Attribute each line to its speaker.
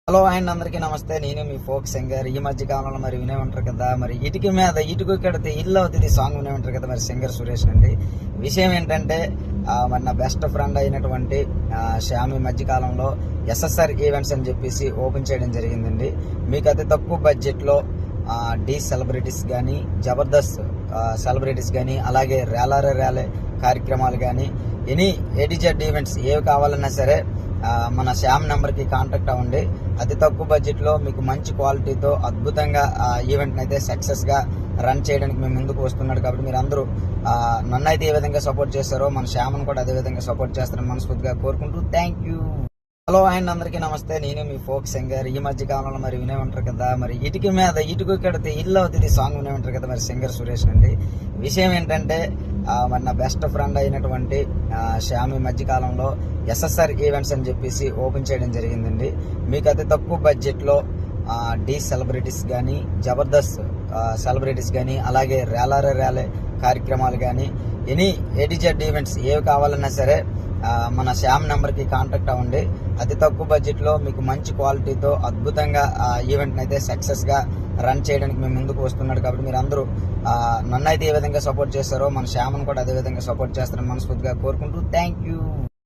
Speaker 1: Hello and అందరికీ నమస్తే. నేను మీ ఫోక్ సింగర్. ఈ మధ్య కాలంలో మరి వినే ఉంటారు కదా, మరి ఇటుక మీద ఇటుకు కడితే ఇల్లు అవుతుంది సాంగ్ వినే ఉంటారు కదా, మరి సింగర్ సురేష్ అండి. విషయం ఏంటంటే మరి నా బెస్ట్ ఫ్రెండ్ అయినటువంటి శ్యామ్ ఈ మధ్య కాలంలో ఎస్ఎస్ఆర్ ఈవెంట్స్ అని చెప్పేసి ఓపెన్ చేయడం జరిగిందండి. మీకు అతి తక్కువ బడ్జెట్లో డీ సెలబ్రిటీస్ కానీ, జబర్దస్త్ సెలబ్రిటీస్ కానీ, అలాగే ర్యాలే కార్యక్రమాలు కానీ, ఎనీ ఏటీజెడ్ ఈవెంట్స్ ఏవి కావాలన్నా సరే మన శ్యామ్ నెంబర్కి కాంటాక్ట్ అవ్వండి. అతి తక్కువ బడ్జెట్లో మీకు మంచి క్వాలిటీతో అద్భుతంగా ఈవెంట్ని అయితే సక్సెస్గా రన్ చేయడానికి మేము ముందుకు వస్తున్నాడు. కాబట్టి మీరు అందరూ నన్ను అయితే ఏ విధంగా సపోర్ట్ చేస్తారో మన శ్యామ్ను కూడా అదే విధంగా సపోర్ట్ చేస్తారని మనస్ఫూర్తిగా కోరుకుంటూ థ్యాంక్ యూ. హలో అండ్ అందరికీ నమస్తే. నేను మీ ఫోక్ సింగర్. ఈ మధ్య కాలంలో మరి వినే ఉంటారు కదా, మరి ఇటుక మీద ఇటుకు కడితే ఇల్లు అవుతుంది సాంగ్ వినే ఉంటారు కదా, మరి సింగర్ సురేష్ అండి. విషయం ఏంటంటే మరి నా బెస్ట్ ఫ్రెండ్ అయినటువంటి శ్యామ్ ఈ మధ్య కాలంలో ఎస్ఎస్ఆర్ ఈవెంట్స్ అని చెప్పేసి ఓపెన్ చేయడం జరిగిందండి. మీకు అతి తక్కువ బడ్జెట్లో డీ సెలబ్రిటీస్ కానీ, జబర్దస్త్ సెలబ్రిటీస్ కానీ, అలాగే ర్యాలే కార్యక్రమాలు కానీ, ఎనీ ఏటీజెడ్ ఈవెంట్స్ ఏవి కావాలన్నా సరే మన శ్యామ్ నెంబర్కి కాంటాక్ట్ అవ్వండి. అతి తక్కువ బడ్జెట్లో మీకు మంచి క్వాలిటీతో అద్భుతంగా ఈవెంట్ని అయితే సక్సెస్గా రన్ చేయడానికి మేము ముందుకు వస్తున్నాడు. కాబట్టి మీరు అందరూ నన్ను అయితే ఏ విధంగా సపోర్ట్ చేస్తారో మన శ్యామ్ను కూడా అదే విధంగా సపోర్ట్ చేస్తారని మనస్ఫూర్తిగా కోరుకుంటూ థ్యాంక్ యూ.